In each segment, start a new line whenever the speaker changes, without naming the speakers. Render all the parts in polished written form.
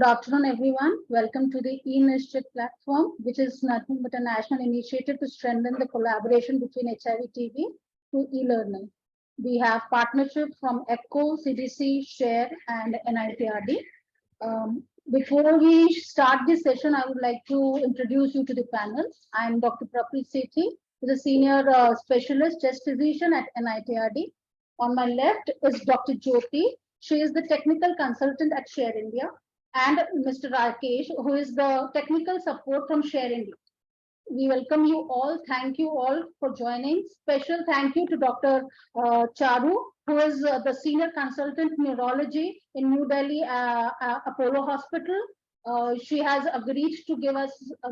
Good afternoon, everyone. Welcome to the e-NISCHIT platform, which is nothing but a national initiative to strengthen the collaboration between HIV/TB through e-learning. We have partnership from ECHO, CDC, SHARE, and NITRD. Before we start this session, I would like to introduce you to the panel. I'm Dr. Prabhapreet Sethi, who is a senior specialist chest physician at NITRD. On my left is Dr. Jyoti. She is the technical consultant at SHARE India, and Mr. Rakesh, who is the technical support from SHARE India. We welcome you all. Thank you all for joining. Special thank you to Dr. Charu, who is the senior consultant neurology in New Delhi Apollo Hospital. She has agreed to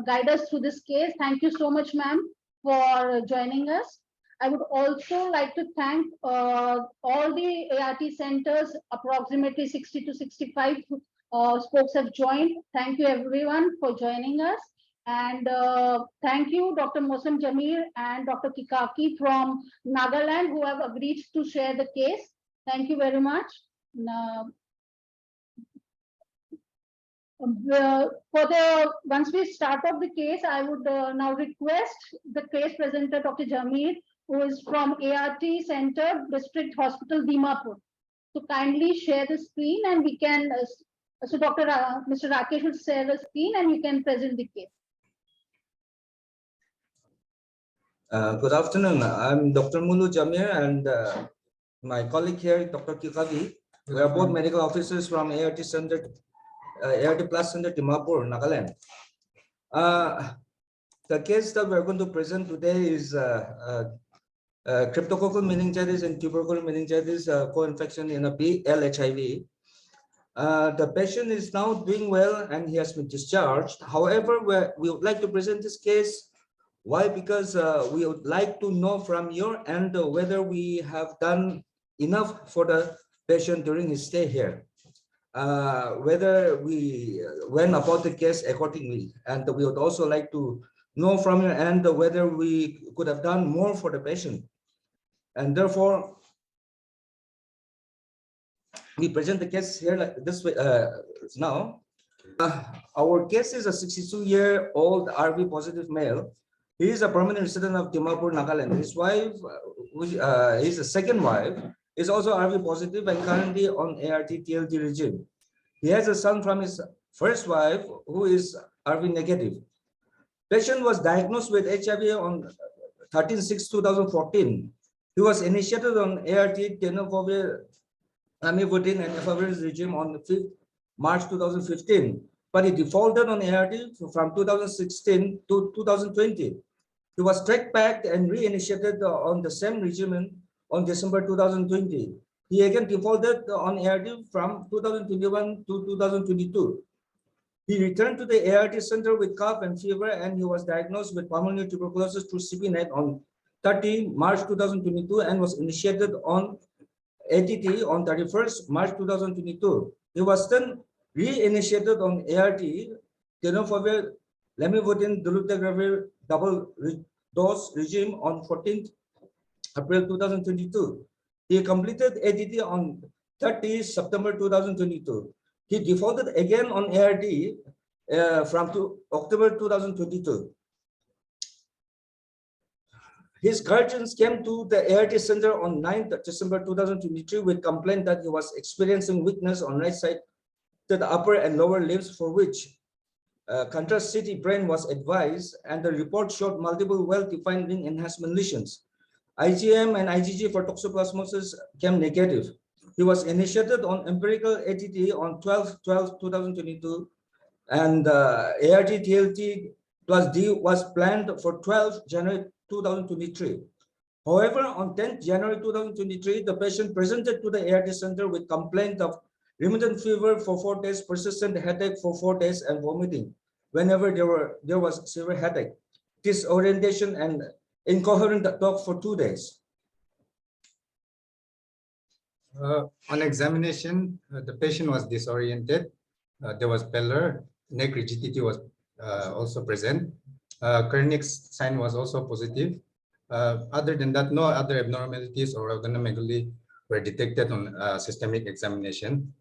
guide us through this case. Thank you so much, ma'am, for joining us. I would also like to thank all the ART centers, approximately 60 to 65 folks have joined. Thank you everyone for joining us. And thank you, Dr. Molusen, Jamir, and Dr. Kikavi from Nagaland, who have agreed to share the case. Thank you very much. Once we start off the case, I would now request the case presenter, Dr. Jamir, who is from ART Center, District Hospital, Dimapur, to kindly share the screen, and we can, so Mr. Rakesh will share the screen and we can present the case.
Good afternoon. I'm Dr. Mulu Jamir, and my colleague here, Dr. Kikavi. We are both medical officers from ART Center, ART Plus Center, Dimapur, Nagaland. The case that we're going to present today is cryptococcal meningitis and tubercular meningitis co-infection in a PLHIV. The patient is now doing well and he has been discharged. However, we would like to present this case. Why? Because we would like to know from your end whether we have done enough for the patient during his stay here. Whether we went about the case accordingly. And we would also like to know from your end whether we could have done more for the patient. And therefore, we present the case here like this way now. Our case is a 62-year-old RV positive male. He is a permanent resident of Dimapur, Nagaland. His wife, his second wife, is also RV positive and currently on ART-TLD regime. He has a son from his first wife who is RV negative. Patient was diagnosed with HIV on 13/6/2014. He was initiated on ART, tenofovir, lamivudine, and efavirenz regime on 5th March 2015, but he defaulted on ART from 2016 to 2020. He was tracked back and reinitiated on the same regimen on December 2020. He again defaulted on ART from 2021 to 2022. He returned to the ART center with cough and fever, and he was diagnosed with pulmonary tuberculosis through CPNet on 30 March 2022 and was initiated on ATT on 31st March 2022. He was then reinitiated on ART, tenofovir, lamivudine, dolutegravir double dose regime on 14th April 2022. He completed ATT on 30 September 2022. He defaulted again on ART from October 2022. His guardians came to the ART center on 9th December 2023 with complaint that he was experiencing weakness on right side to the upper and lower limbs, for which contrast CT brain was advised, and the report showed multiple well-defined ring enhancement lesions. IgM and IgG for toxoplasmosis came negative. He was initiated on empirical ATT on 12/12/2022, and ART-TLT plus D was planned for 12 January 2023. However, on 10th January 2023, the patient presented to the ART center with complaint of remittent fever for 4 days, persistent headache for 4 days, and vomiting whenever there was severe headache, disorientation, and incoherent talk for 2 days.
On examination, the patient was disoriented. There was pallor, neck rigidity was also present. Kernick sign was also positive. Other than that, no other abnormalities or organomegaly were detected on systemic examination.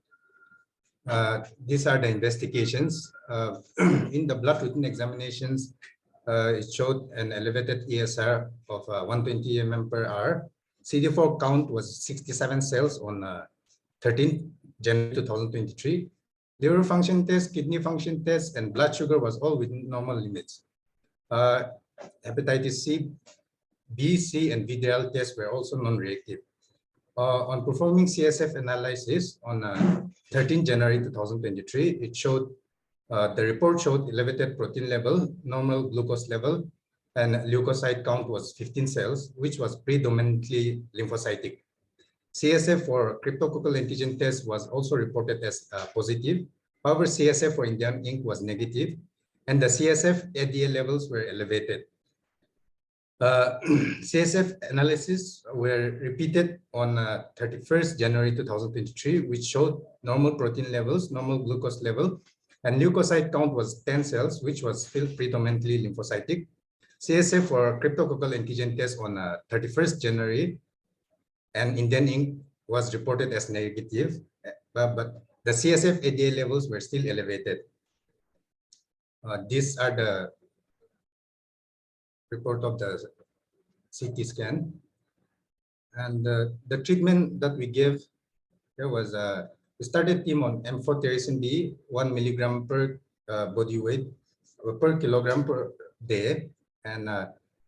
These are the investigations. In the blood routine examinations, it showed an elevated ESR of 120 mm per hour. CD4 count was 67 cells on 13 January 2023. Liver function test, kidney function test, and blood sugar was all within normal limits. Hepatitis C, B, C, and VDL tests were also non-reactive. On performing CSF analysis on 13 January 2023, it showed the report showed elevated protein level, normal glucose level, and leukocyte count was 15 cells, which was predominantly lymphocytic. CSF for cryptococcal antigen test was also reported as positive. However, CSF for Indian ink was negative, and the CSF ADA levels were elevated. CSF analysis were repeated on 31st January 2023, which showed normal protein levels, normal glucose level, and leukocyte count was 10 cells, which was still predominantly lymphocytic. CSF for cryptococcal antigen test on 31st January and Indian ink was reported as negative, but the CSF ADA levels were still elevated. These are the report of the CT scan, and the treatment that we gave there was we started team on M4 tyrosine D 1 milligram per body weight per kilogram per day, and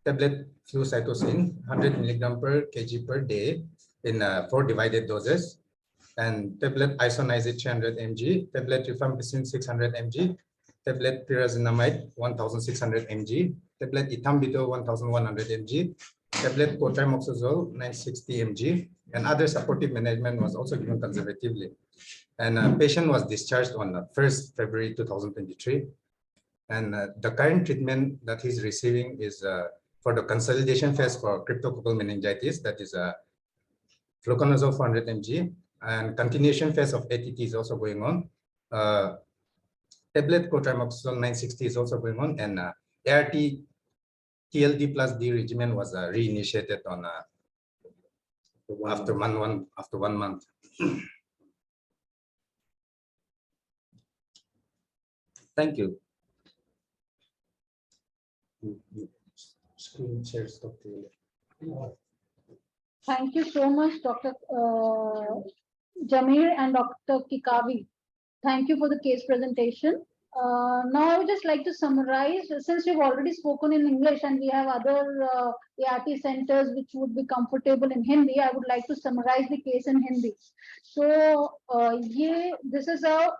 tablet flucytosine 100 milligram per kg per day in 4 divided doses, and tablet isoniazid 300 mg, tablet rifampicin 600 mg, tablet pyrazinamide 1600 mg, tablet ethambutol 1100 mg, tablet cotrimoxazole 960 mg, and other supportive management was also given conservatively. And patient was discharged on 1st February 2023. And the current treatment that he's receiving is for the consolidation phase for cryptococcal meningitis, that is fluconazole 400 mg, and continuation phase of ATT is also going on. Tablet cotrimoxazole 960 is also going on, and ART TLD plus D regimen was reinitiated on after 1 month.
Thank you.
Screen share stop.
Thank you so much, Dr. Jamir and Dr. Kikavi. Thank you for the case presentation. Now, I would just like to summarize, since we've already spoken in English and we have other ART centers which would be comfortable in Hindi, I would like to summarize the case in Hindi. So, this is a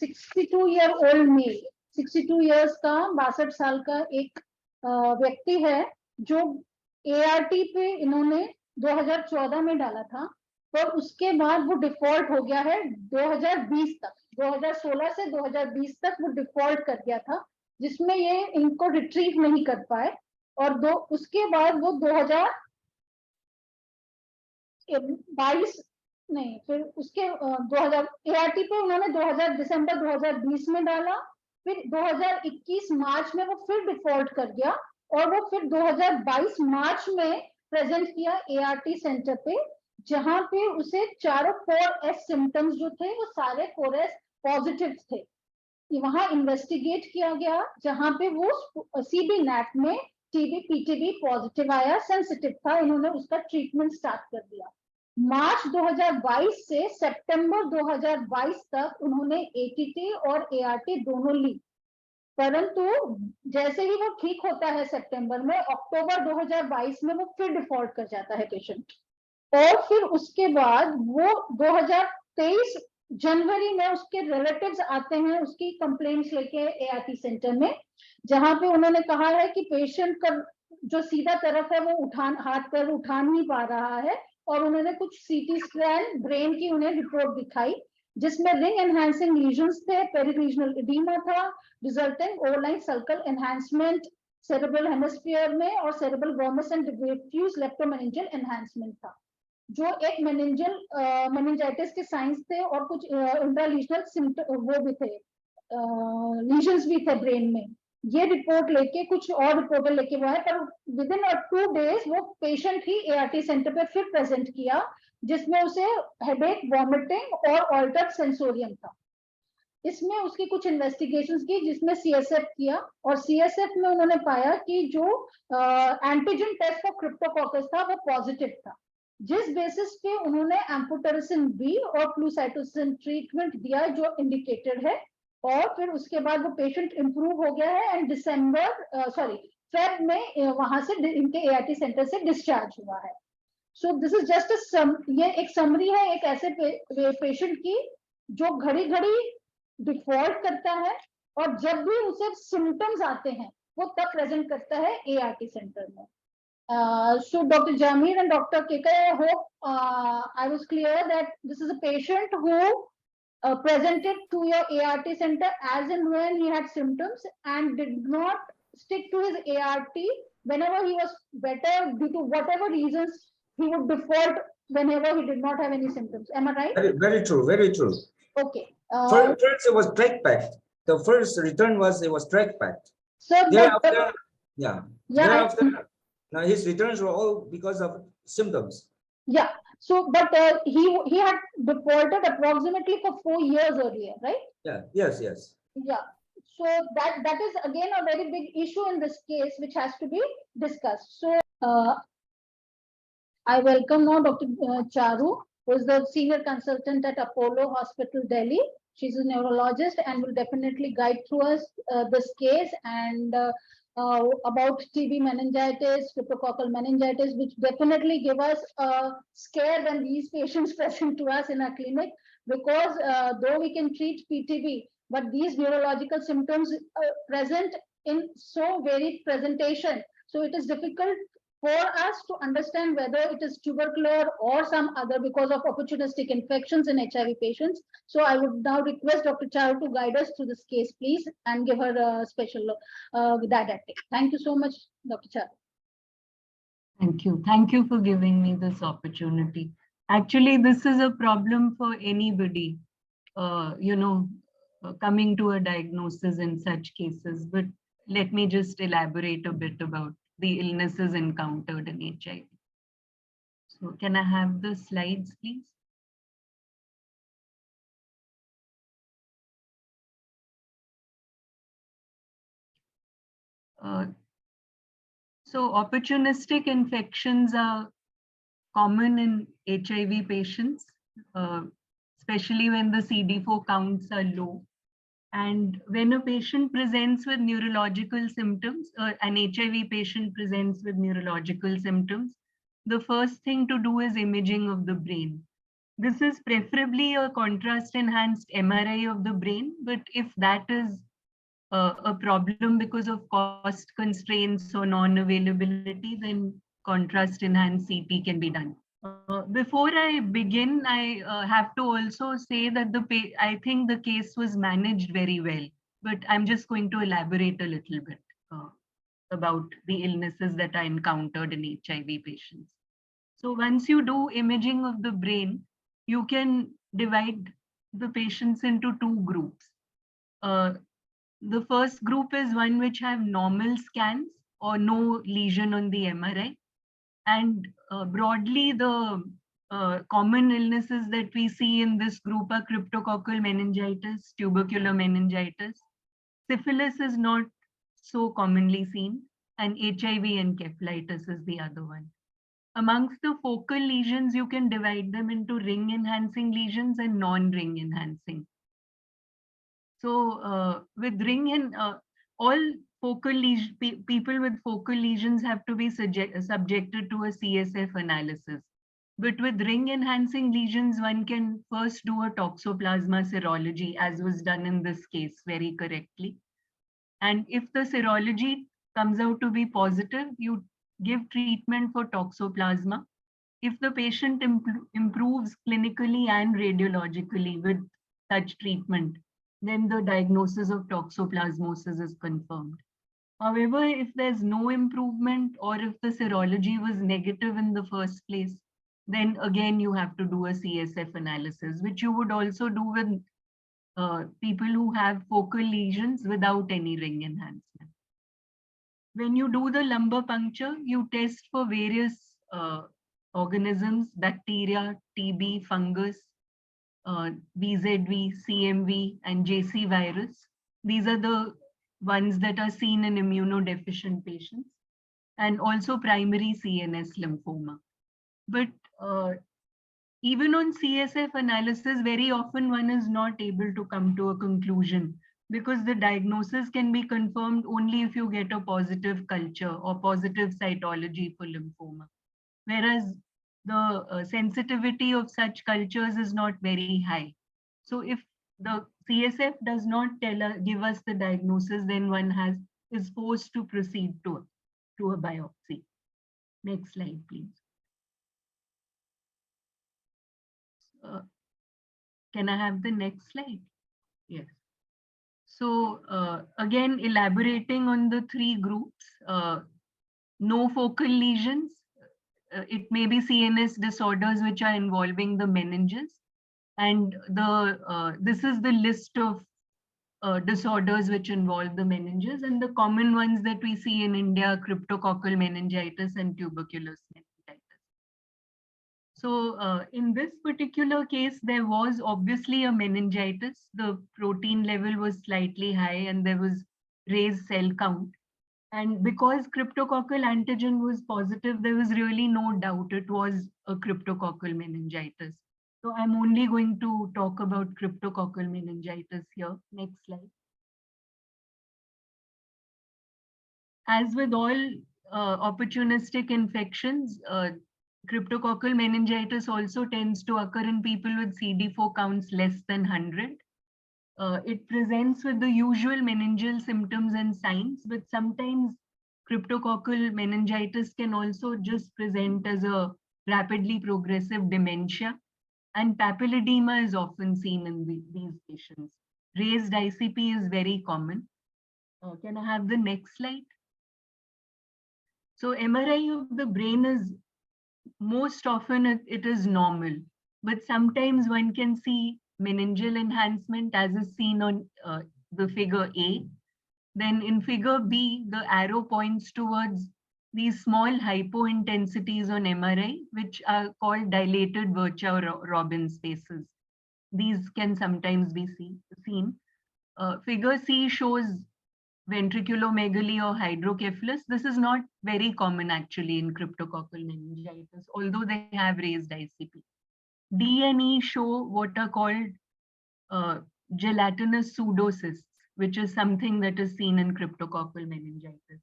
62-year-old male, 62 years का 62 साल का एक व्यक्ति है जो ART पे इन्होंने 2014 में डाला था, पर उसके बाद वो डिफॉल्ट हो गया है 2020 तक, 2016 से 2020 तक वो डिफॉल्ट कर गया था, जिसमें ये इनको रिट्रीव नहीं कर पाए, और उसके बाद वो 2022 नहीं, फिर उसके 2000 ART पे उन्होंने दिसंबर 2020 में डाला, फिर 2021 मार्च में वो फिर डिफॉल्ट कर गया, और वो फिर 2022 मार्च में प्रेजेंट किया ART सेंटर पे, जहां पे उसे चारों 4S सिम्टम्स जो थे वो सारे 4S पॉजिटिव थे। वहां इन्वेस्टिगेट किया गया, जहां पे वो CB NAT में TB PTB पॉजिटिव आया, सेंसिटिव था, इन्होंने उसका ट्रीटमेंट स्टार्ट कर दिया। मार्च 2022 से सितंबर 2022 तक उन्होंने ATT और ART दोनों ली, परंतु जैसे ही वो ठीक होता है सितंबर में, अक्टूबर 2022 में वो फिर डिफॉल्ट कर जाता है पेशेंट, और फिर उसके बाद वो 2023 जनवरी में उसके रिलेटिव्स आते हैं उसकी कंप्लेंट्स लेके ART सेंटर में, जहां पे उन्होंने कहा है कि पेशेंट का जो सीधा तरफ है वो हाथ पैर उठा नहीं पा रहा है, और उन्होंने कुछ CT स्कैन ब्रेन की उन्हें रिपोर्ट दिखाई, जिसमें रिंग एनहांसिंग लीजन्स थे, पेरिरीजनल एडिमा था, resulting overline circle enhancement cerebral hemisphere में, और सेरेब्रल वर्मस एंड डिफ्यूज लेप्टोमेनिंजियल एनहांसमेंट था, जो एक मेनिंजाइटिस के साइंस थे, और कुछ इंट्रालीजनल वो भी थे, लीजन्स भी थे ब्रेन में। ये रिपोर्ट लेके कुछ और रिपोर्ट लेके वो है, पर विद इन 2 days वो पेशेंट ही ART सेंटर पे फिर प्रेजेंट किया, जिसमें उसे हेडेक, वॉमिटिंग और ऑल्टर्ड सेंसोरियम था। इसमें उसकी कुछ इन्वेस्टिगेशंस की जिसमें CSF किया और CSF में उन्होंने पाया कि जो एंटीजन टेस्ट फॉर क्रिप्टोकोकस था वो पॉजिटिव था, जिस बेसिस पे उन्होंने एम्फोटेरिसिन B और फ्लूसाइटोसिन ट्रीटमेंट दिया जो इंडिकेटेड है, और फिर उसके बाद वो पेशेंट इंप्रूव हो गया है एंड फेब में वहां से इनके ART सेंटर से डिस्चार्ज हुआ है। सो दिस इज जस्ट ये एक समरी है एक ऐसे पेशेंट की जो घड़ी घड़ी डिफॉल्ट करता है और जब भी उसे सिम्टम्स आते हैं वो तब प्रेजेंट करता है ART सेंटर में. So Dr. Jamir and Dr. Kikavi, I hope I was clear that this is a patient who presented to your ART center as and when he had symptoms and did not stick to his ART whenever he was better due to whatever reasons he would default whenever he did not have any symptoms. Am I right?
Very, very true, very true.
Okay.
First it was track packed. The first return was it was track packed.
So
Thereafter, yeah.
Yeah.
Thereafter, now his returns were all because of symptoms.
Yeah. So, but he had defaulted approximately for 4 years earlier, right?
Yeah. Yes. Yes.
Yeah. So that is again a very big issue in this case, which has to be discussed. So I welcome now Dr. Charu, who is the senior consultant at Apollo Hospital, Delhi. She's a neurologist and will definitely guide through us this case and about TB meningitis, cryptococcal meningitis, which definitely give us a scare when these patients present to us in our clinic, because though we can treat PTB, but these neurological symptoms present in so varied presentation. So it is difficult for us to understand whether it is tubercular or some other because of opportunistic infections in HIV patients. So I would now request Dr. Charu to guide us through this case, please, and give her a special didactic. Thank you so much, Dr. Charu.
Thank you. Thank you for giving me this opportunity. Actually, this is a problem for anybody, coming to a diagnosis in such cases. But let me just elaborate a bit about the illnesses encountered in HIV. So can I have the slides, please? So opportunistic infections are common in HIV patients, especially when the CD4 counts are low. And when a patient presents with neurological symptoms, an HIV patient presents with neurological symptoms, the first thing to do is imaging of the brain. This is preferably a contrast-enhanced MRI of the brain, but if that is a problem because of cost constraints or non-availability, then contrast-enhanced CT can be done. Before I begin, I have to also say that I think the case was managed very well, but I'm just going to elaborate a little bit about the illnesses that I encountered in HIV patients. So once you do imaging of the brain, you can divide the patients into two groups. The first group is one which have normal scans or no lesion on the MRI. And broadly, the common illnesses that we see in this group are cryptococcal meningitis, tubercular meningitis. Syphilis is not so commonly seen, and HIV encephalitis is the other one. Amongst the focal lesions, you can divide them into ring-enhancing lesions and non-ring enhancing. So with all focal people with focal lesions have to be subjected to a CSF analysis. But with ring enhancing lesions, one can first do a toxoplasma serology, as was done in this case very correctly. And if the serology comes out to be positive, you give treatment for toxoplasma. If the patient improves clinically and radiologically with such treatment, then the diagnosis of toxoplasmosis is confirmed. However, if there's no improvement or if the serology was negative in the first place, then again you have to do a CSF analysis, which you would also do with people who have focal lesions without any ring enhancement. When you do the lumbar puncture, you test for various organisms, bacteria, TB, fungus. VZV, CMV, and JC virus. These are the ones that are seen in immunodeficient patients, and also primary CNS lymphoma. But even on CSF analysis, very often one is not able to come to a conclusion because the diagnosis can be confirmed only if you get a positive culture or positive cytology for lymphoma. Whereas the sensitivity of such cultures is not very high. So if the CSF does not give us the diagnosis, then one is forced to proceed to a biopsy. Next slide, please. Can I have the next slide? Yes. So again, elaborating on the three groups, no focal lesions. It may be CNS disorders which are involving the meninges. And this is the list of disorders which involve the meninges, and the common ones that we see in India: cryptococcal meningitis and tuberculous meningitis. So in this particular case, there was obviously a meningitis. The protein level was slightly high and there was raised cell count. And because cryptococcal antigen was positive, there was really no doubt it was a cryptococcal meningitis. So I'm only going to talk about cryptococcal meningitis here. Next slide. As with all opportunistic infections, cryptococcal meningitis also tends to occur in people with CD4 counts less than 100. It presents with the usual meningeal symptoms and signs, but sometimes cryptococcal meningitis can also just present as a rapidly progressive dementia, and papilledema is often seen in these patients. Raised ICP is very common. Can I have the next slide? So MRI of the brain is most often it is normal, but sometimes one can see meningeal enhancement as is seen on the figure A. Then in figure B, the arrow points towards these small hypointensities on MRI, which are called dilated Virchow-Robin spaces. These can sometimes be seen. Figure C shows ventriculomegaly or hydrocephalus. This is not very common actually in cryptococcal meningitis, although they have raised ICP. D and E show what are called gelatinous pseudocysts, which is something that is seen in cryptococcal meningitis.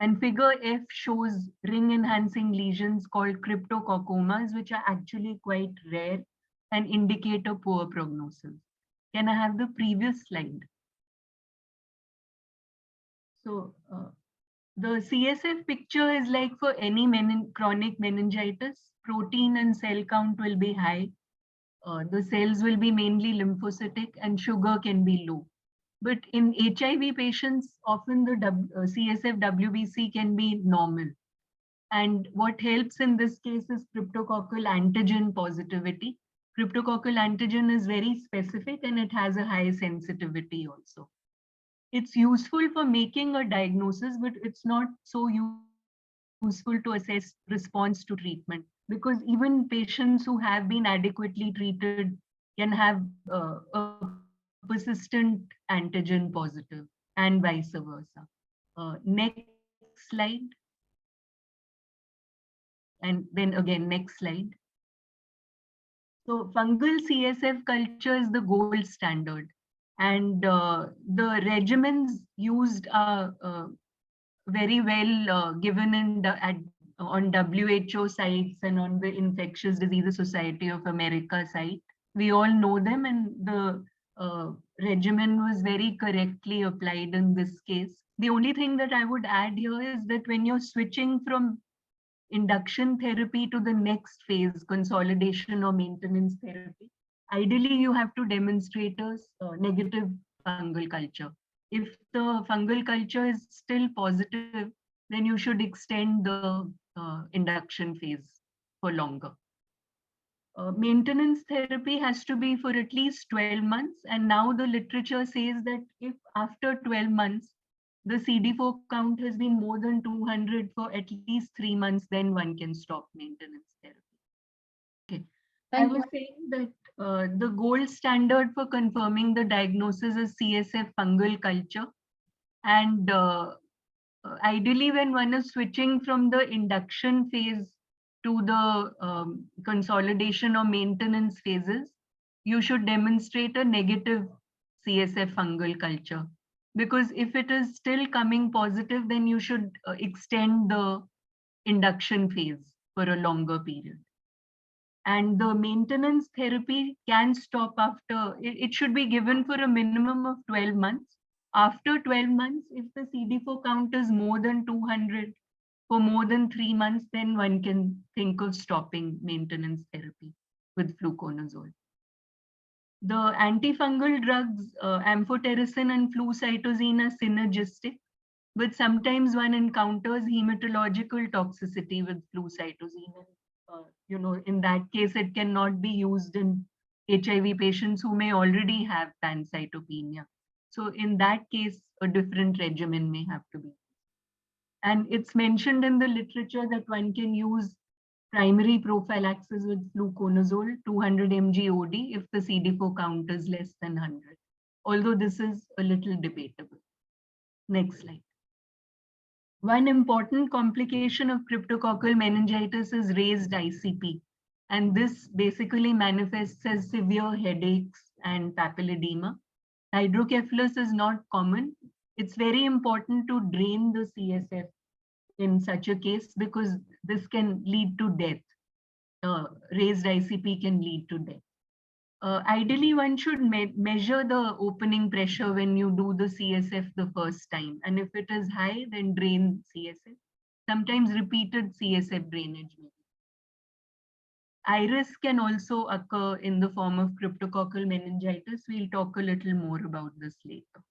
And figure F shows ring-enhancing lesions called cryptococcomas, which are actually quite rare and indicate a poor prognosis. Can I have the previous slide? So the CSF picture is like for any chronic meningitis, protein and cell count will be high. The cells will be mainly lymphocytic and sugar can be low. But in HIV patients, often the CSF WBC can be normal. And what helps in this case is cryptococcal antigen positivity. Cryptococcal antigen is very specific and it has a high sensitivity also. It's useful for making a diagnosis, but it's not so useful to assess response to treatment, because even patients who have been adequately treated can have a persistent antigen positive and vice versa. Next slide. And then again, next slide. So fungal CSF culture is the gold standard. And the regimens used are very well given on WHO sites and on the Infectious Diseases Society of America site. We all know them, and the regimen was very correctly applied in this case. The only thing that I would add here is that when you're switching from induction therapy to the next phase, consolidation or maintenance therapy, ideally you have to demonstrate a negative fungal culture. If the fungal culture is still positive, then you should extend the induction phase for longer. Maintenance therapy has to be for at least 12 months. And now the literature says that if after 12 months, the CD4 count has been more than 200 for at least 3 months, then one can stop maintenance therapy. Okay.
Thank
I
you.
was saying that the gold standard for confirming the diagnosis is CSF fungal culture. And ideally, when one is switching from the induction phase to the consolidation or maintenance phases, you should demonstrate a negative CSF fungal culture. Because if it is still coming positive, then you should extend the induction phase for a longer period. And the maintenance therapy can stop after, it should be given for a minimum of 12 months. After 12 months, if the CD4 count is more than 200 for more than 3 months, then one can think of stopping maintenance therapy with fluconazole. The antifungal drugs, amphotericin and flucytosine, are synergistic, but sometimes one encounters hematological toxicity with flucytosine. In that case, it cannot be used in HIV patients who may already have pancytopenia. So in that case, a different regimen may have to be. And it's mentioned in the literature that one can use primary prophylaxis with fluconazole, 200 mg OD, if the CD4 count is less than 100. Although this is a little debatable. Next slide. One important complication of cryptococcal meningitis is raised ICP. And this basically manifests as severe headaches and papilledema. Hydrocephalus is not common. It's very important to drain the CSF in such a case because this can lead to death. Raised ICP can lead to death. Ideally, one should measure the opening pressure when you do the CSF the first time. And if it is high, then drain CSF. Sometimes repeated CSF drainage. Iris can also occur in the form of cryptococcal meningitis. We'll talk a little more about this later.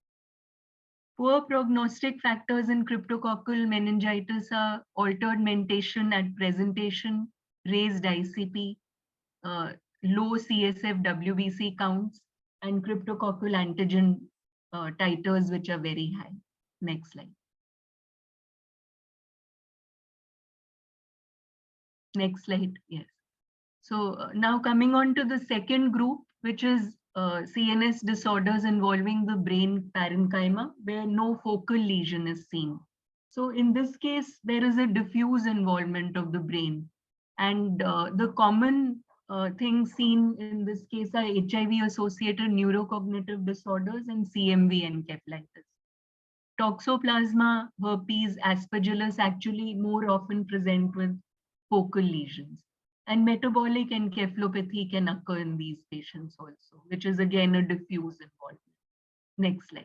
Poor prognostic factors in cryptococcal meningitis are altered mentation at presentation, raised ICP, low CSF WBC counts, and cryptococcal antigen titers, which are very high. Next slide. Next slide, yes. So now coming on to the second group, which is CNS disorders involving the brain parenchyma, where no focal lesion is seen. So in this case, there is a diffuse involvement of the brain. And the common things seen in this case are HIV-associated neurocognitive disorders and CMV encephalitis. Toxoplasma, herpes, aspergillus actually more often present with focal lesions. And metabolic encephalopathy can occur in these patients also, which is again a diffuse involvement. Next slide.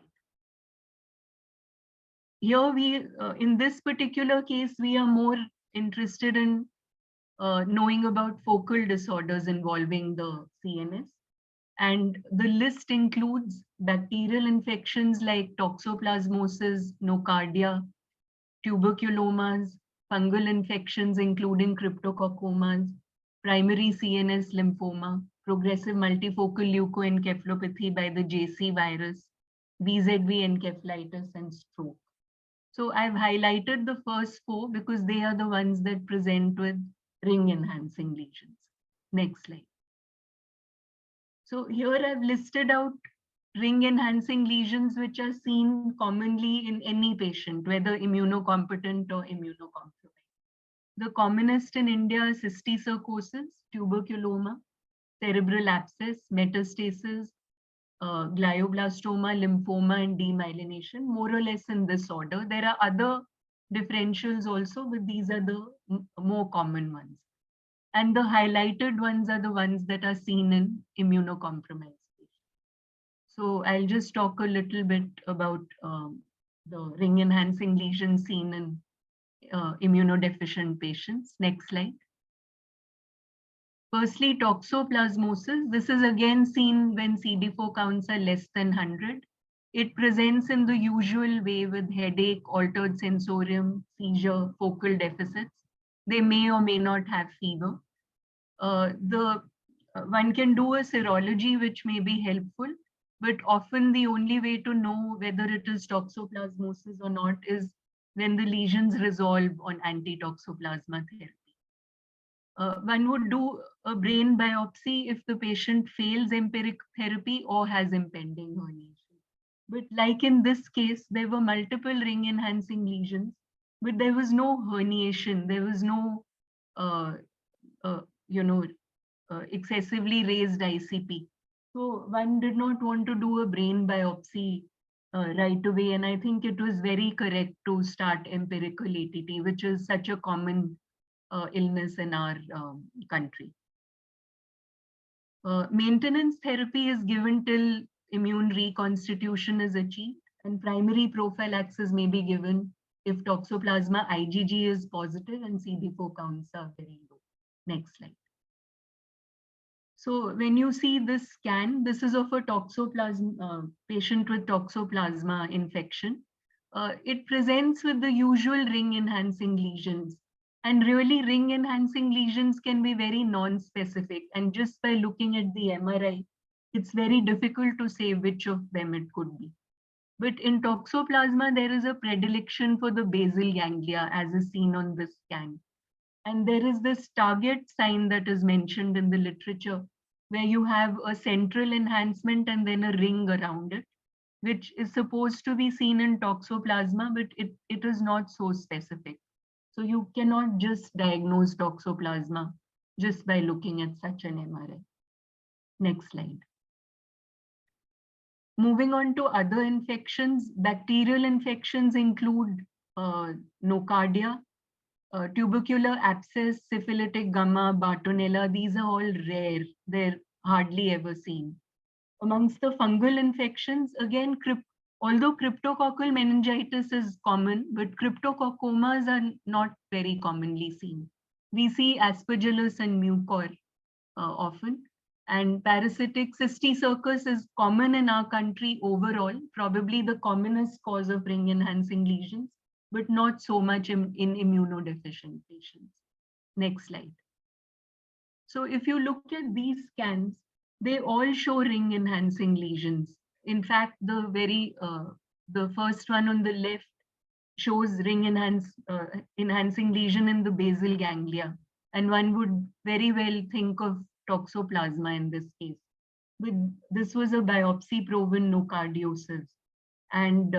Here we, in this particular case, we are more interested in knowing about focal disorders involving the CNS. And the list includes bacterial infections like toxoplasmosis, nocardia, tuberculomas, fungal infections including cryptococcomas, primary CNS lymphoma, progressive multifocal leukoencephalopathy by the JC virus, VZV encephalitis, and stroke. So I've highlighted the first four because they are the ones that present with ring enhancing lesions. Next slide. So here I've listed out ring enhancing lesions which are seen commonly in any patient, whether immunocompetent or immunocompromised. The commonest in India is cysticercosis, tuberculoma, cerebral abscess, metastasis, glioblastoma, lymphoma, and demyelination, more or less in this order. There are other differentials also, but these are the more common ones. And the highlighted ones are the ones that are seen in immunocompromised patients. So I'll just talk a little bit about the ring enhancing lesions seen in immunodeficient patients. Next slide. Firstly, toxoplasmosis. This is again seen when CD4 counts are less than 100. It presents in the usual way with headache, altered sensorium, seizure, focal deficits. They may or may not have fever. One can do a serology, which may be helpful, but often the only way to know whether it is toxoplasmosis or not is when the lesions resolve on anti-toxoplasma therapy. one would do a brain biopsy if the patient fails empiric therapy or has impending herniation. But like in this case, there were multiple ring enhancing lesions, but there was no herniation. There was no, excessively raised ICP. So one did not want to do a brain biopsy right away. And I think it was very correct to start empirical ATT, which is such a common illness in our country. Maintenance therapy is given till immune reconstitution is achieved, and primary prophylaxis may be given if toxoplasma IgG is positive and CD4 counts are very low. Next slide. So when you see this scan, this is of a toxoplasma patient with toxoplasma infection. It presents with the usual ring enhancing lesions. And really, ring enhancing lesions can be very non-specific. And just by looking at the MRI, it's very difficult to say which of them it could be. But in toxoplasma, there is a predilection for the basal ganglia, as is seen on this scan. And there is this target sign that is mentioned in the literature, where you have a central enhancement and then a ring around it, which is supposed to be seen in toxoplasma, but it is not so specific. So you cannot just diagnose toxoplasma just by looking at such an MRI. Next slide. Moving on to other infections, bacterial infections include nocardia, tubercular abscess, syphilitic gamma, Bartonella. These are all rare. They're hardly ever seen. Amongst the fungal infections, again, although cryptococcal meningitis is common, but cryptococcomas are not very commonly seen. We see Aspergillus and mucor often. And parasitic cysticercus is common in our country overall, probably the commonest cause of ring enhancing lesions, but not so much in immunodeficient patients. Next slide. So if you look at these scans, they all show ring enhancing lesions. In fact, the first one on the left shows ring enhancing lesion in the basal ganglia. And one would very well think of toxoplasma in this case. But this was a biopsy proven nocardiosis. And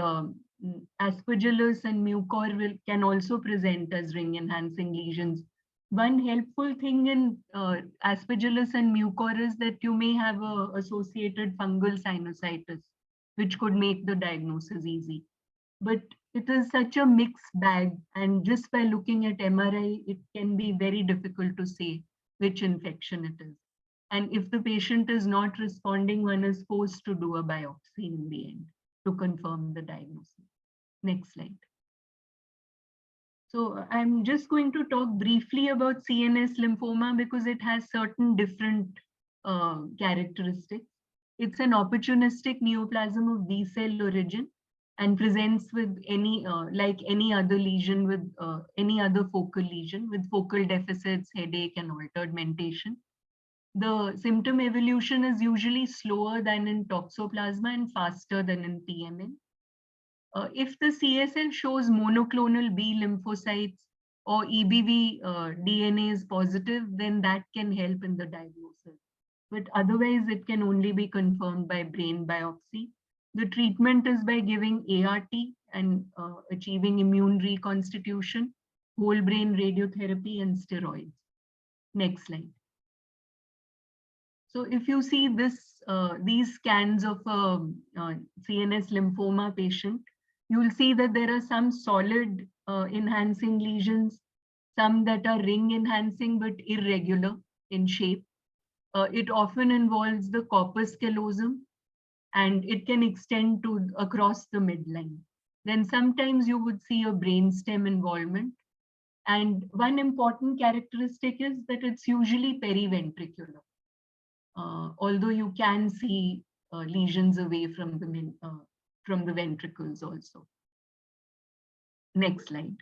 Aspergillus and mucor can also present as ring enhancing lesions. One helpful thing in Aspergillus and mucor is that you may have a associated fungal sinusitis, which could make the diagnosis easy. But it is such a mixed bag, and just by looking at MRI, it can be very difficult to say which infection it is. And if the patient is not responding, one is forced to do a biopsy in the end to confirm the diagnosis. Next slide. So I'm just going to talk briefly about CNS lymphoma because it has certain different characteristics. It's an opportunistic neoplasm of B cell origin and presents with any, like any other lesion with any other focal lesion with focal deficits, headache, and altered mentation. The symptom evolution is usually slower than in toxoplasma and faster than in TMN. If the CSL shows monoclonal B lymphocytes or EBV DNA is positive, then that can help in the diagnosis. But otherwise, it can only be confirmed by brain biopsy. The treatment is by giving ART and achieving immune reconstitution, whole brain radiotherapy, and steroids. Next slide. So if you see this, these scans of a CNS lymphoma patient, you will see that there are some solid enhancing lesions, some that are ring enhancing but irregular in shape. It often involves the corpus callosum and it can extend to across the midline. Then sometimes you would see a brainstem involvement. And one important characteristic is that it's usually periventricular. Although you can see lesions away from the ventricles also. Next slide.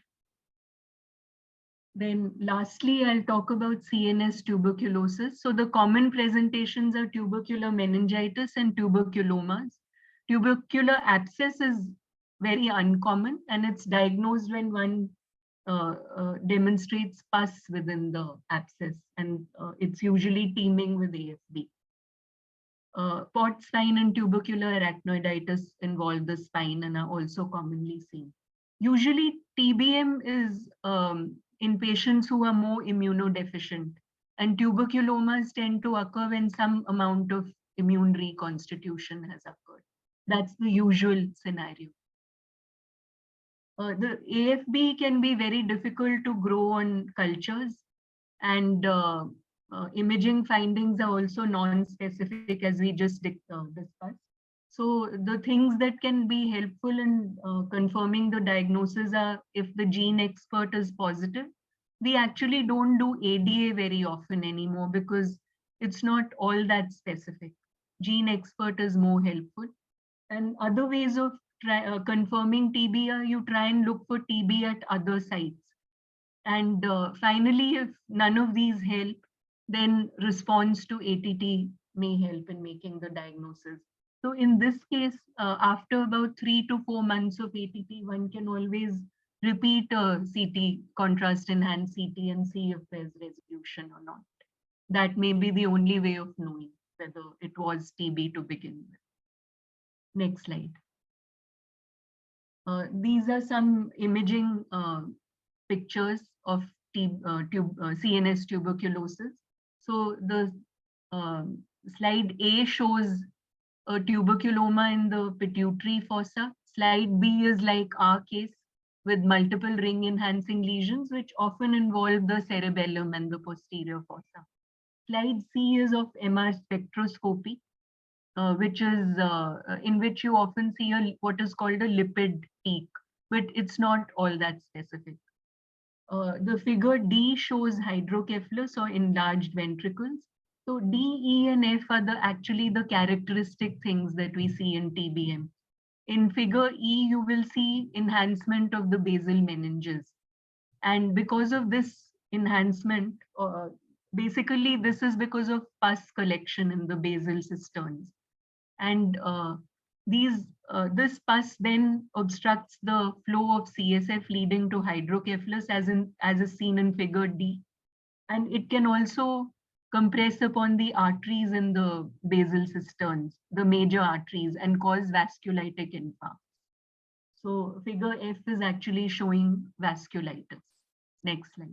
Then lastly, I'll talk about CNS tuberculosis. So the common presentations are tubercular meningitis and tuberculomas. Tubercular abscess is very uncommon and it's diagnosed when one demonstrates pus within the abscess, and it's usually teeming with AFB. Port spine and tubercular arachnoiditis involve the spine and are also commonly seen. Usually TBM is in patients who are more immunodeficient, and tuberculomas tend to occur when some amount of immune reconstitution has occurred. That's the usual scenario. The AFB can be very difficult to grow on cultures, and imaging findings are also non-specific, as we just discussed. So the things that can be helpful in confirming the diagnosis are, if the gene expert is positive, we actually don't do ADA very often anymore because it's not all that specific. Gene expert is more helpful. And other ways of confirming TB are you try and look for TB at other sites. And finally, if none of these help, then response to ATT may help in making the diagnosis. So in this case, after about 3 to 4 months of ATT, one can always repeat a CT, contrast enhanced CT, and see if there's resolution or not. That may be the only way of knowing whether it was TB to begin with. Next slide. These are some imaging pictures of CNS tuberculosis. So the slide A shows a tuberculoma in the pituitary fossa. Slide B is like our case with multiple ring enhancing lesions, which often involve the cerebellum and the posterior fossa. Slide C is of MR spectroscopy, which is in which you often see what is called a lipid peak, but it's not all that specific. The figure D shows hydrocephalus or enlarged ventricles. So D, E, and F are actually the characteristic things that we see in TBM. In figure E, you will see enhancement of the basal meninges. And because of this enhancement, basically this is because of pus collection in the basal cisterns. And this pus then obstructs the flow of CSF, leading to hydrocephalus, as is seen in figure D. And it can also compress upon the arteries in the basal cisterns, the major arteries, and cause vasculitic infarct. So figure F is actually showing vasculitis. Next slide.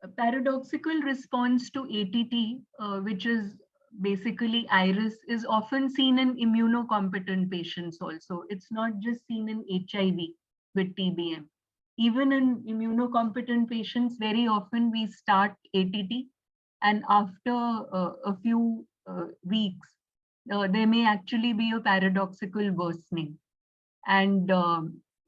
A paradoxical response to ATT, which is basically iris, is often seen in immunocompetent patients also. It's not just seen in HIV with TBM. Even in immunocompetent patients, very often we start ATT, and after a few weeks, there may actually be a paradoxical worsening. And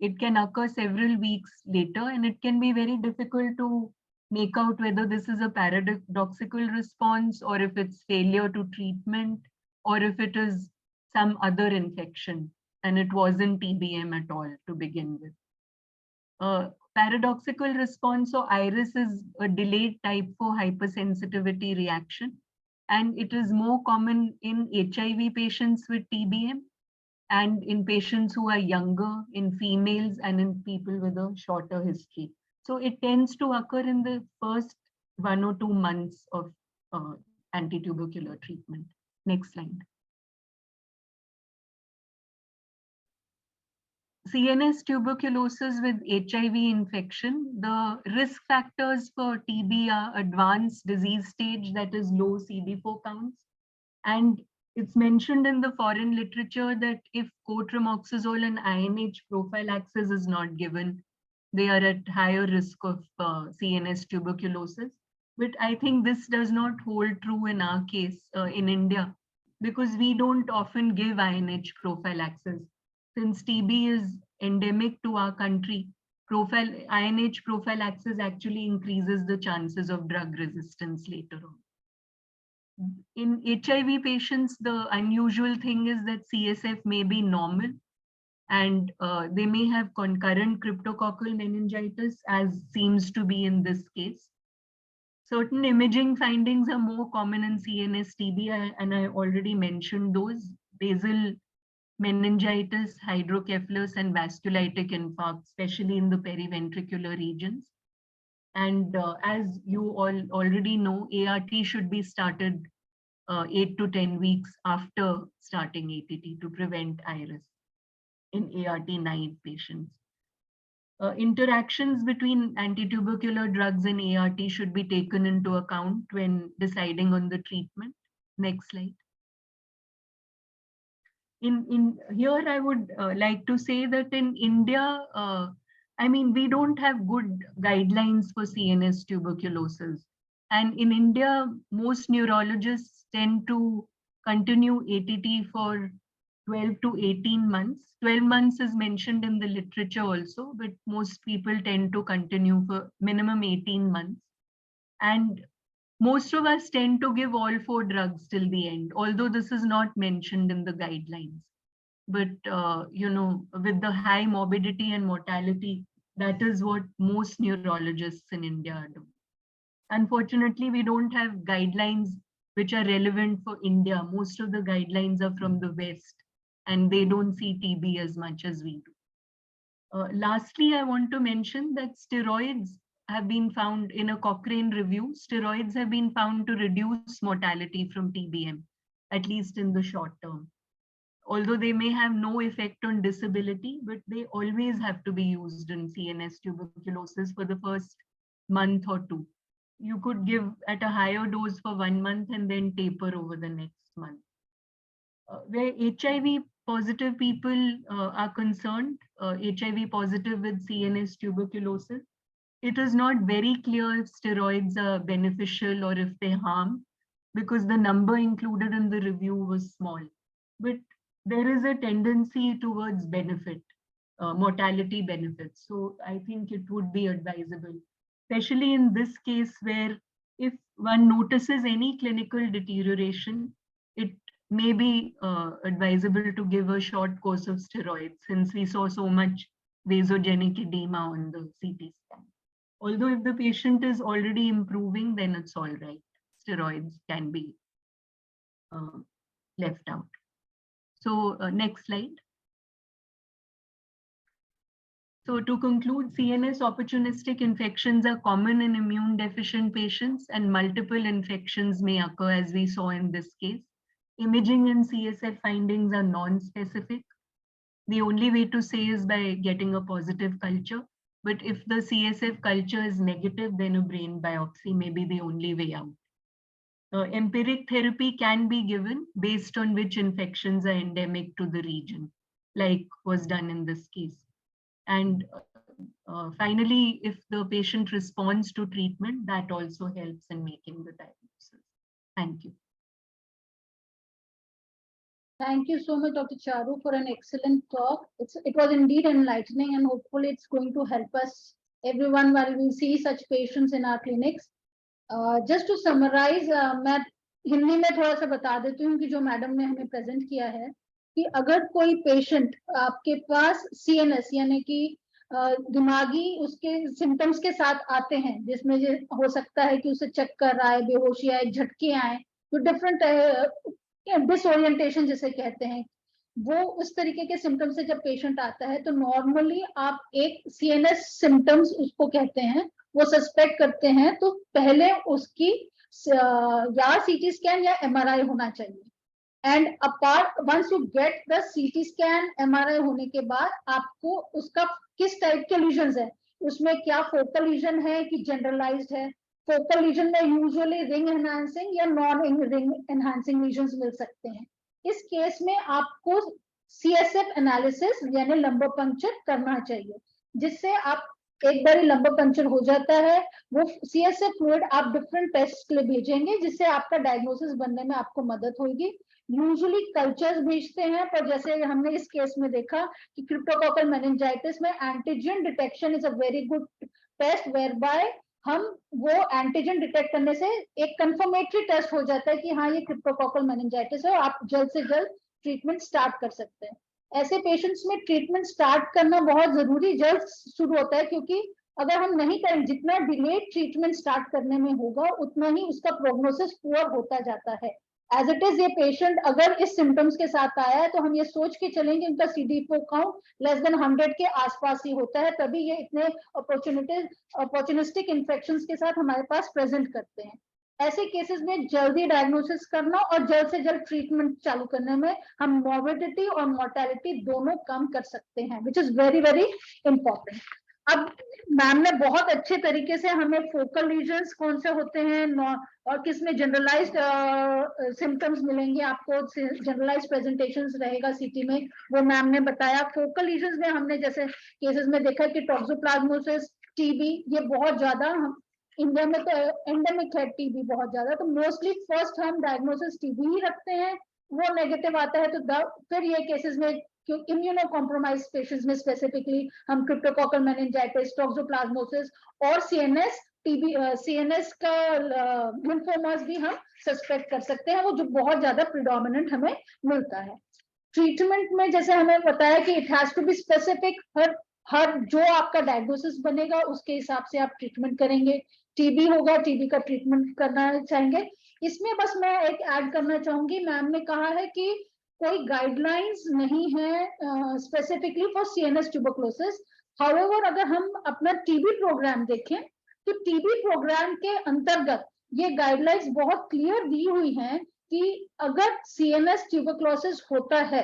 it can occur several weeks later, and it can be very difficult to make out whether this is a paradoxical response or if it's failure to treatment or if it is some other infection and it wasn't TBM at all to begin with. Paradoxical response or iris is a delayed type 4 hypersensitivity reaction, and it is more common in HIV patients with TBM and in patients who are younger, in females, and in people with a shorter history. So it tends to occur in the first 1 or 2 months of anti-tubercular treatment. Next slide. CNS tuberculosis with HIV infection, the risk factors for TB are advanced disease stage, that is low CD4 counts. And it's mentioned in the foreign literature that if cotrimoxazole and INH prophylaxis is not given, they are at higher risk of CNS tuberculosis. But I think this does not hold true in our case in India, because we don't often give INH prophylaxis. Since TB is endemic to our country, INH prophylaxis actually increases the chances of drug resistance later on. In HIV patients, the unusual thing is that CSF may be normal, and they may have concurrent cryptococcal meningitis, as seems to be in this case. Certain imaging findings are more common in CNS TB, and I already mentioned those. Basal meningitis, hydrocephalus, and vasculitic infarct, especially in the periventricular regions. And as you all already know, ART should be started 8 to 10 weeks after starting ATT to prevent iris in ART naive patients. Interactions between antitubercular drugs and ART should be taken into account when deciding on the treatment. Next slide. In here, I would like to say that in India, I mean, we don't have good guidelines for CNS tuberculosis. And in India, most neurologists tend to continue ATT for 12 to 18 months. 12 months is mentioned in the literature also, but most people tend to continue for minimum 18 months. And most of us tend to give all 4 drugs till the end, although this is not mentioned in the guidelines. But, you know, with the high morbidity and mortality, that is what most neurologists in India do. Unfortunately, we don't have guidelines which are relevant for India. Most of the guidelines are from the West, and they don't see TB as much as we do. Lastly, I want to mention that steroids have been found in a Cochrane review. Steroids have been found to reduce mortality from TBM, at least in the short term. Although they may have no effect on disability, but they always have to be used in CNS tuberculosis for the first month or 2. You could give at a higher dose for 1 month and then taper over the next month. Where HIV positive people are concerned, HIV positive with CNS tuberculosis, it is not very clear if steroids are beneficial or if they harm, because the number included in the review was small. But there is a tendency towards benefit, mortality benefits. So I think it would be advisable, especially in this case where if one notices any clinical deterioration, it may be advisable to give a short course of steroids, since we saw so much vasogenic edema on the CT scan. Although if the patient is already improving, then it's all right. Steroids can be left out. So next slide. So to conclude, CNS opportunistic infections are common in immune deficient patients, and multiple infections may occur, as we saw in this case. Imaging and CSF findings are non-specific. The only way to say is by getting a positive culture. But if the CSF culture is negative, then a brain biopsy may be the only way out. Empiric therapy can be given based on which infections are endemic to the region, like was done in this case. And finally, if the patient responds to treatment, that also helps in making the diagnosis. Thank you.
Thank you so much, Dr. Charu, for an excellent talk. It was indeed enlightening, and hopefully it's going to help us, everyone, while we see such patients in our clinics. Just to summarize, मैं हिंदी में थोड़ा सा बता देती हूँ कि जो madam ने हमें प्रेजेंट किया है कि अगर कोई पेशेंट आपके पास CNS यानी कि दिमागी उसके सिम्टम्स के साथ आते हैं, जिसमें हो सकता है कि उसे चक्कर आए, बेहोशी आए, झटके आए, तो डिफरेंट डिसओरिएंटेशन जिसे कहते हैं, वो उस तरीके के सिम्टम्स से जब पेशेंट आता है तो नॉर्मली आप एक CNS सिम्टम्स उसको कहते हैं, वो सस्पेक्ट करते हैं, तो पहले उसकी या CT स्कैन या MRI होना चाहिए. And apart once you get the CT scan MRI होने के बाद आपको उसका किस टाइप के लीजन्स है, उसमें क्या फोकल लीजन है कि जनरलाइज्ड है. फोकल लीजन में यूजुअली रिंग एनहांसिंग या नॉन रिंग एनहांसिंग लीजन्स मिल सकते हैं. इस केस में आपको CSF एनालिसिस यानी लंबर पंक्चर करना चाहिए, जिससे आप एक बार लंबर पंक्चर हो जाता है, वो CSF फ्लूइड आप डिफरेंट टेस्ट के लिए भेजेंगे, जिससे आपका डायग्नोसिस बनने में आपको मदद होगी. यूजुअली कल्चर्स भेजते हैं, पर जैसे हमने इस केस में देखा कि क्रिप्टोकोकल मेनिंजाइटिस में antigen detection is a very good test, where by वो एंटीजन डिटेक्ट करने से एक कंफर्मेटरी टेस्ट हो जाता है कि हाँ ये क्रिप्टोकोकल मेनिंजाइटिस है, आप जल्द से जल्द ट्रीटमेंट स्टार्ट कर सकते हैं. ऐसे पेशेंट्स में ट्रीटमेंट स्टार्ट करना बहुत जरूरी जल्द शुरू होता है, क्योंकि अगर हम नहीं करें, जितना डिलेड ट्रीटमेंट स्टार्ट करने में होगा उतना ही उसका प्रोग्नोसिस पुअर होता जाता है. एज इट इज ये पेशेंट अगर इस सिम्टम्स के साथ आया है तो हम ये सोच के चलेंगे इनका CD4 काउंट लेस देन 100 के आसपास ही होता है, तभी ये इतने अपॉर्चुनिस्टिक इन्फेक्शंस के साथ हमारे पास प्रेजेंट करते हैं। ऐसे केसेस में जल्दी डायग्नोसिस करना और जल्द से जल्द ट्रीटमेंट चालू करने में हम मॉर्बिडिटी और मोर्टेलिटी दोनों कम कर सकते हैं, which is very very important. अब मैम ने बहुत अच्छे तरीके से हमें फोकल लीजन्स कौन से होते हैं और किसमें जनरलाइज्ड सिम्टम्स मिलेंगे आपको, जनरलाइज्ड प्रेजेंटेशंस रहेगा सीटी में, वो मैम ने बताया। फोकल लीजन्स में हमने जैसे केसेस में देखा कि टॉक्सोप्लाज्मोसिस, टीबी, ये बहुत ज्यादा हम इंडिया में तो एंडेमिक है टीबी बहुत ज्यादा, तो मोस्टली फर्स्ट हम डायग्नोसिस टीबी ही रखते हैं, वो नेगेटिव आता है तो फिर ये केसेस में इम्यूनो कॉम्प्रोमाइज पेशेंट्स में स्पेसिफिकली हम क्रिप्टोकोकल मेनिंजाइटिस, टॉक्सोप्लाज्मोसिस और सीएनएस टीबी, सीएनएस का लिम्फोमास भी हम सस्पेक्ट कर सकते हैं, वो जो बहुत ज्यादा प्रिडोमिनेंट हमें मिलता है। ट्रीटमेंट में जैसे हमें बताया कि it has to be specific, हर जो आपका डायग्नोसिस बनेगा उसके हिसाब से आप ट्रीटमेंट करेंगे। टीबी होगा, टीबी का ट्रीटमेंट करना चाहेंगे। इसमें बस मैं एक ऐड करना चाहूंगी, मैम ने कहा है कि कोई गाइडलाइंस नहीं है specifically for CNS tuberculosis. However अगर हम अपना टीबी प्रोग्राम देखें तो टीबी प्रोग्राम के अंतर्गत ये गाइडलाइंस बहुत क्लियर दी हुई हैं कि अगर सीएनएस ट्यूबरकुलोसिस होता है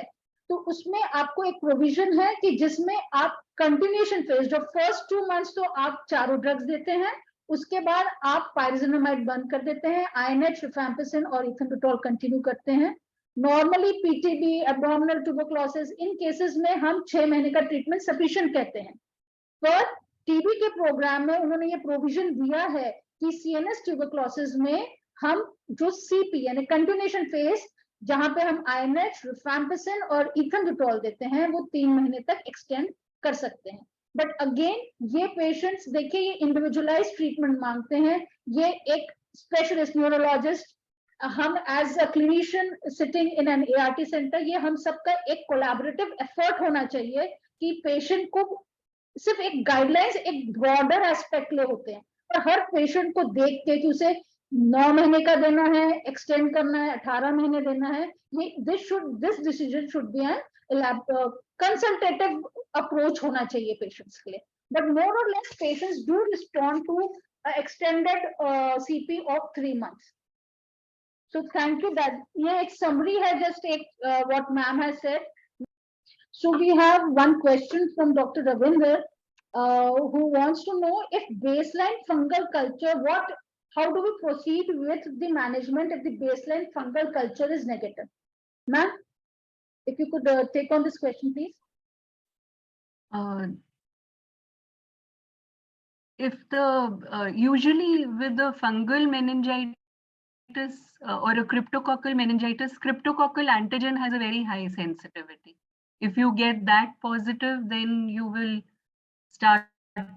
तो उसमें आपको एक प्रोविजन है कि जिसमें आप कंटिन्यूएशन फेज, जो फर्स्ट 2 मंथ्स तो आप चारों ड्रग्स देते हैं, उसके बाद आप पायरिजिनामाइड बंद कर देते हैं, आईएनएच, रिफैम्पिसिन और इथेनोटोल कंटिन्यू करते हैं। नॉर्मली पीटीबी, एब्डोमिनल ट्यूबरकुलोसिस, इन केसेस में हम 6 महीने का ट्रीटमेंट सफिशिएंट कहते हैं। पर टीबी के प्रोग्राम में उन्होंने ये प्रोविजन दिया है कि सीएनएस ट्यूबरकुलोसिस में हम जो सीपी यानी कंटिन्यूएशन फेज, जहां पे हम आईएनएच, रिफैम्पिसिन और इथेनोटोल देते हैं, वो 3 महीने तक एक्सटेंड कर सकते हैं। बट अगेन ये पेशेंट्स देखिए ये इंडिविजुअलाइज ट्रीटमेंट मांगते हैं, ये एक स्पेशलिस्ट न्यूरोलॉजिस्ट, हम as a clinician sitting in an ART centre, ये हम सबका एक कोलैबोरेटिव एफर्ट होना चाहिए कि पेशेंट को सिर्फ एक गाइडलाइंस एक ब्रॉडर एस्पेक्ट ले होते हैं, और हर पेशेंट को देख के कि उसे 9 महीने का देना है, एक्सटेंड करना है, 18 महीने देना है, ये this decision should be an consultative approach होना चाहिए पेशेंट्स के लिए। बट मोर और less patients do respond to extended CP of 3 months. So thank you. That ये एक summary है, just एक what ma'am has said. So we have one question from Dr. Ravinder, who wants to know if baseline fungal culture, how do we proceed with the management if the baseline fungal culture is negative? Ma'am, if you could take on this question, please.
If the usually with the fungal meningitis or a cryptococcal meningitis, cryptococcal antigen has a very high sensitivity. If you get that positive, then you will start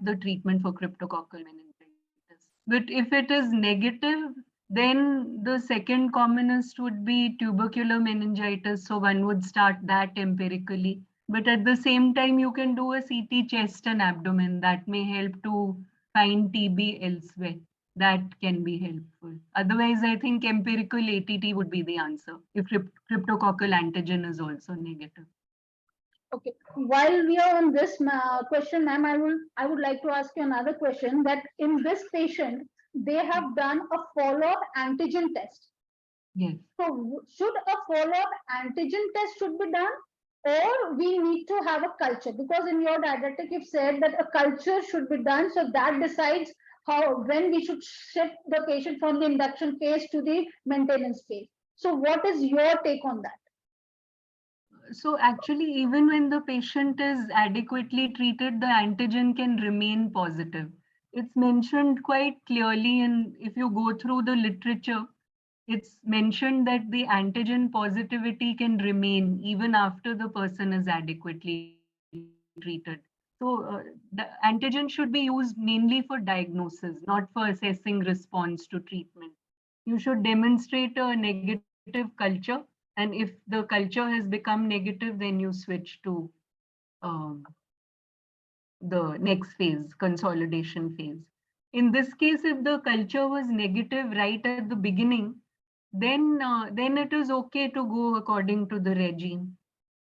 the treatment for cryptococcal meningitis. But if it is negative, then the second commonest would be tubercular meningitis. So one would start that empirically. But at the same time, you can do a CT chest and abdomen that may help to find TB elsewhere. That can be helpful. Otherwise, I think empirical ATT would be the answer if cryptococcal antigen is also negative.
Okay, while we are on this question, ma'am, I would like to ask you another question, that in this patient, they have done a follow-up antigen test.
Yes.
So should a follow-up antigen test should be done, or we need to have a culture? Because in your didactic, you've said that a culture should be done, so that decides when we should shift the patient from the induction phase to the maintenance phase. So what is your take on that?
So actually, even when the patient is adequately treated, the antigen can remain positive. It's mentioned quite clearly, and if you go through the literature, it's mentioned that the antigen positivity can remain even after the person is adequately treated. So the antigen should be used mainly for diagnosis, not for assessing response to treatment. You should demonstrate a negative culture, and if the culture has become negative, then you switch to the next phase, consolidation phase. In this case, if the culture was negative right at the beginning, then it is okay to go according to the regime.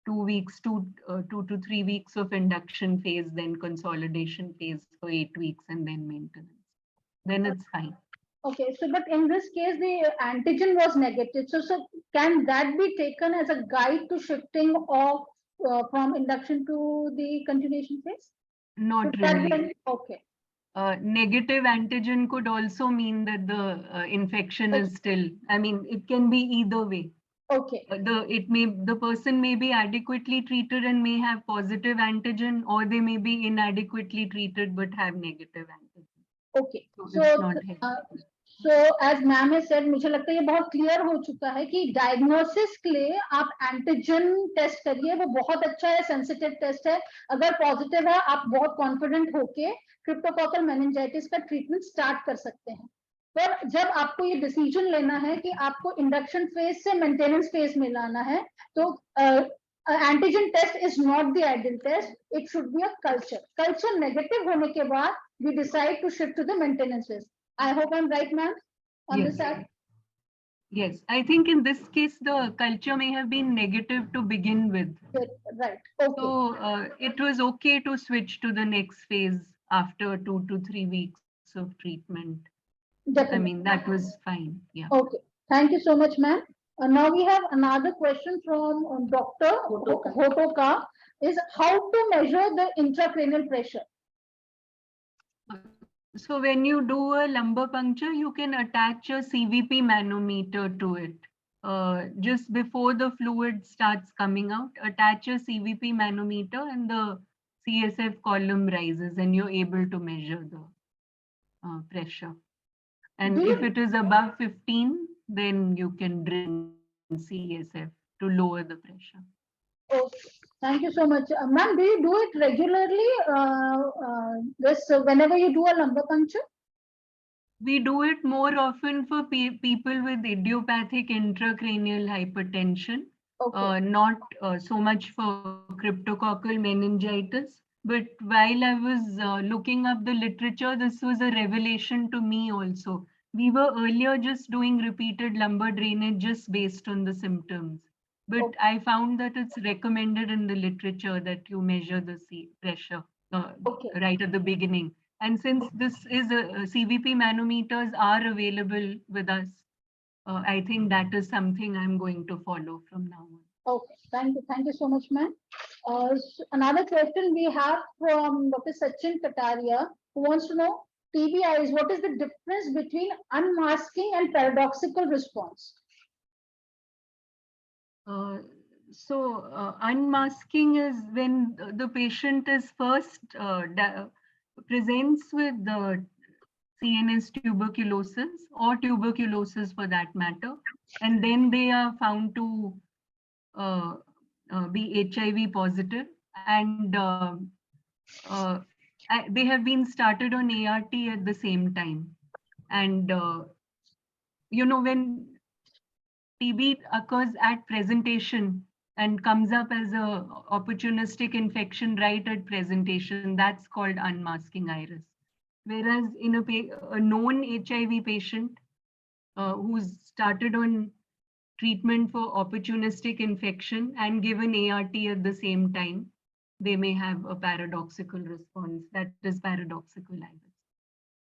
2 weeks, 2 to 3 weeks of induction phase, then consolidation phase for 8 weeks, and then maintenance. Then it's fine.
Okay, so but in this case, the antigen was negative. So can that be taken as a guide to shifting of from induction to the continuation phase?
Not
Should that be
really.
okay.
Negative antigen could also mean that the infection is still, I mean, it can be either way.
Okay.
The person may be adequately treated and may have positive antigen, or they may be inadequately treated but have negative antigen.
Okay.
So it's not helpful.
So as ma'am has said, मुझे लगता है ये बहुत clear हो चुका है कि diagnosis के लिए आप एंटीजन टेस्ट करिए, वो बहुत अच्छा है, सेंसिटिव टेस्ट है. अगर पॉजिटिव है, आप बहुत कॉन्फिडेंट होके क्रिप्टोकॉकल मेनिंजाइटिस का ट्रीटमेंट स्टार्ट कर सकते हैं. पर जब आपको ये डिसीजन लेना है कि आपको इंडक्शन फेज से मेंटेनेंस फेज में लाना है, तो antigen test is not the ideal test. It should be a culture negative होने के बाद we decide to shift to the maintenance phase. I hope I'm right, ma'am, on
Yes.
this side.
Yes, I think in this case, the culture may have been negative to begin with.
Right. Okay.
So it was okay to switch to the next phase after 2 to 3 weeks of treatment.
Definitely.
I mean, that was fine. Yeah.
Okay. Thank you so much, ma'am. Now we have another question from Dr. Hotoka. Is how to measure the intracranial pressure?
So when you do a lumbar puncture, you can attach a CVP manometer to it. Just before the fluid starts coming out, attach a CVP manometer and the CSF column rises and you're able to measure the pressure. And if it is above 15, then you can drain CSF to lower the pressure.
Okay. Thank you so much. Ma'am, do you do it regularly? Whenever you do a lumbar puncture?
We do it more often for people with idiopathic intracranial hypertension,
Okay.
not so much for cryptococcal meningitis. But while I was looking up the literature, this was a revelation to me also. We were earlier just doing repeated lumbar drainage just based on the symptoms. But
Okay.
I found that it's recommended in the literature that you measure the pressure
Okay.
right at the beginning. And since this is CVP manometers are available with us, I think that is something I'm going to follow from now on.
Okay, thank you so much, ma'am. Another question we have from Dr. Sachin Kataria, who wants to know TBIs. What is the difference between unmasking and paradoxical response?
Unmasking is when the patient is first presents with the CNS tuberculosis or tuberculosis for that matter, and then they are found to be HIV positive, and they have been started on ART at the same time. And when TB occurs at presentation and comes up as a opportunistic infection right at presentation, that's called unmasking iris. Whereas in a known HIV patient who's started on treatment for opportunistic infection and given ART at the same time, they may have a paradoxical response. That is paradoxical iris.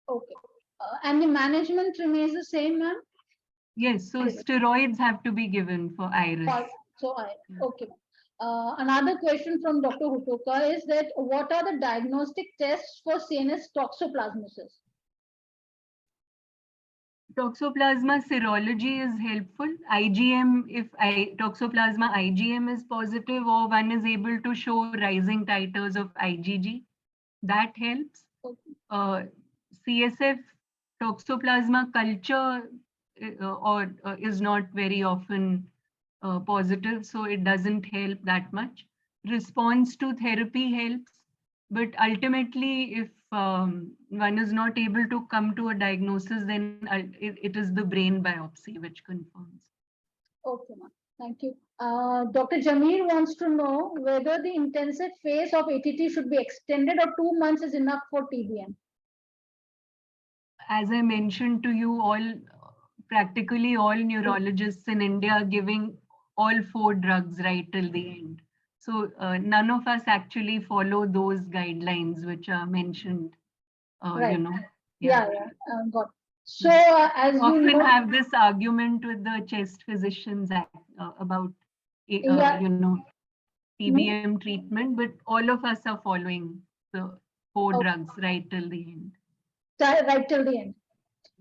Okay. And the management remains the same, ma'am?
Yes, so steroids have to be given for iris.
Okay. Another question from Dr. Hutoka is that what are the diagnostic tests for CNS toxoplasmosis?
Toxoplasma serology is helpful. IgM, if toxoplasma IgM is positive or one is able to show rising titers of IgG, that helps.
Okay.
CSF toxoplasma culture is not very often positive, so it doesn't help that much. Response to therapy helps, but ultimately, if one is not able to come to a diagnosis, then it is the brain biopsy which confirms.
Okay, ma'am. Thank you. Dr. Jamir wants to know whether the intensive phase of ATT should be extended or 2 months is enough for TBM.
As I mentioned to you, all practically all neurologists in India are giving all 4 drugs right till the end. So none of us actually follow those guidelines which are mentioned,
Right.
you know.
Yeah, got it. So as you
Often
know,
have this argument with the chest physicians about,
Yeah.
you know, TBM treatment, but all of us are following the 4
Okay.
drugs right till the end.
right till the end.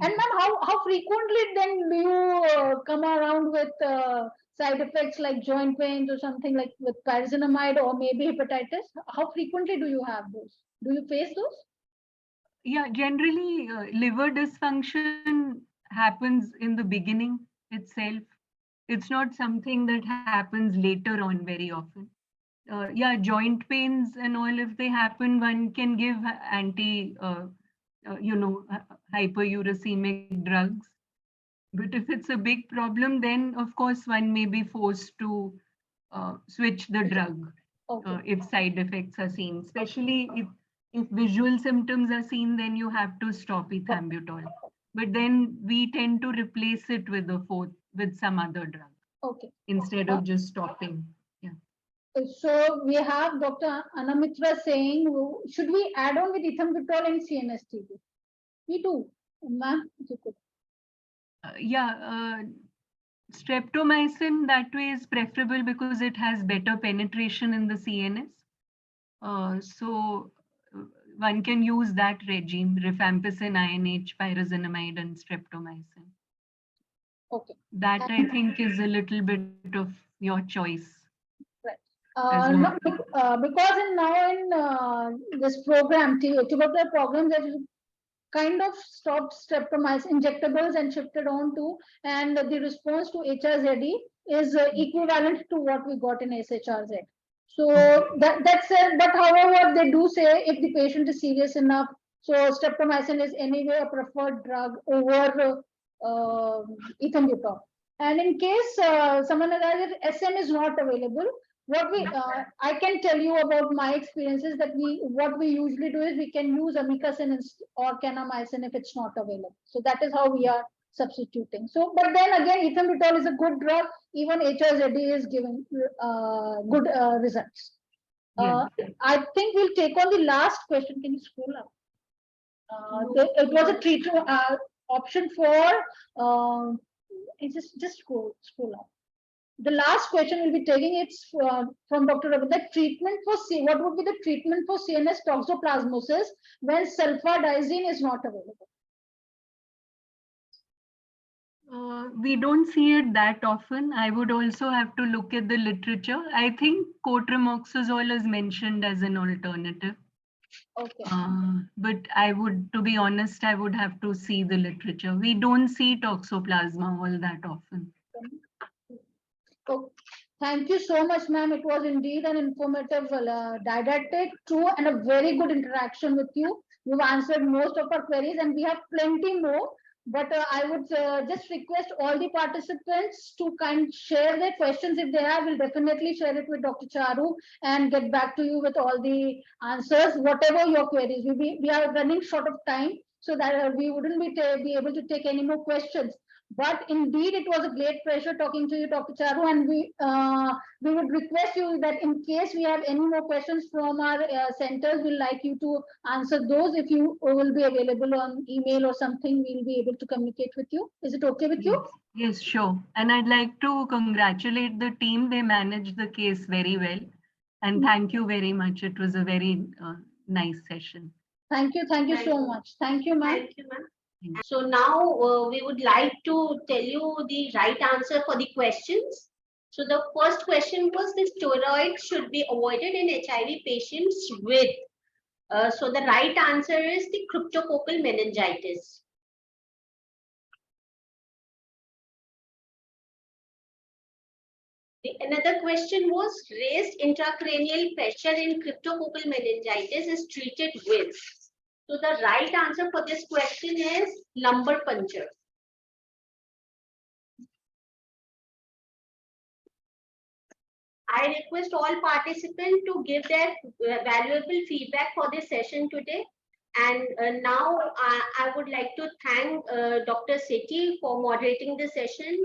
And ma'am, how frequently then do you come around with side effects like joint pains or something like with pyrazinamide or maybe hepatitis? How frequently do you have those? Do you face those?
Yeah, generally liver dysfunction happens in the beginning itself. It's not something that happens later on very often. Yeah, joint pains and all, if they happen, one can give you know, hyperuricemic drugs. But if it's a big problem, then of course one may be forced to switch the drug
Okay.
if side effects are seen, especially if visual symptoms are seen, then you have to stop ethambutol. But then we tend to replace it with some other drug
Okay.
instead of just stopping. Yeah.
So we have Dr. Anamitra saying, should we add on with ethambutol and CNS TB? We do, ma'am. If you could.
Streptomycin that way is preferable because it has better penetration in the CNS. So one can use that regime, rifampicin, INH, pyrazinamide, and streptomycin.
Okay.
That I think is a little bit of your choice.
Right. No, because now in this program, tuberculosis program, that kind of stopped streptomycin injectables and shifted on to, and the response to HRZE is equivalent to what we got in SHRZ. So that's it. But however, they do say if the patient is serious enough, so streptomycin is anyway a preferred drug over ethambutol. And in case someone has SM is not available, what we I can tell you about my experiences that what we usually do is we can use amikacin or kanamycin if it's not available. So that is how we are substituting. So, but then again, ethambutol is a good drug. Even HRZD is giving good results. I think we'll take on the last question. Can you scroll up? It was a treatment option for. Just scroll up. The last question we'll be taking it's from Dr. Ravi. The treatment for what would be the treatment for CNS toxoplasmosis when sulfadazine is not available?
We don't see it that often. I would also have to look at the literature. I think cotrimoxazole is mentioned as an alternative.
Okay.
But to be honest, I would have to see the literature. We don't see toxoplasma all that often.
So, thank you so much, ma'am. It was indeed an informative, didactic, true, and a very good interaction with you. You've answered most of our queries, and we have plenty more. But I would just request all the participants to share their questions if they have. We'll definitely share it with Dr. Charu and get back to you with all the answers, whatever your queries. We are running short of time, so that we wouldn't be able to take any more questions. But indeed, it was a great pleasure talking to you, Dr. Charu, and we would request you that in case we have any more questions from our centers, we'd like you to answer those. If you will be available on email or something, we'll be able to communicate with you. Is it okay with you?
Yes, sure. And I'd like to congratulate the team. They managed the case very well. And thank you very much. It was a very nice session.
Thank you so much. Thank you, ma'am.
Thank you, ma'am. So now we would like to tell you the right answer for the questions. So the first question was the steroids should be avoided in HIV patients with. So the right answer is the cryptococcal meningitis. Another question was raised intracranial pressure in cryptococcal meningitis is treated with. So the right answer for this question is lumbar puncture. I request all participants to give their valuable feedback for this session today. And now I would like to thank Dr. Sethi for moderating the session,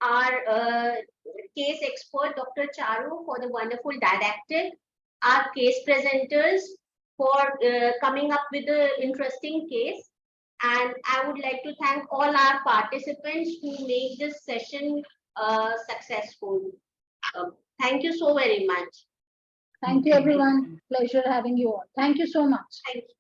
our case expert, Dr. Charu, for the wonderful didactic, our case presenters for coming up with an interesting case. And I would like to thank all our participants who made this session successful. Thank you so very much.
Thank you, everyone. Pleasure having you all. Thank you so much.
Thank you.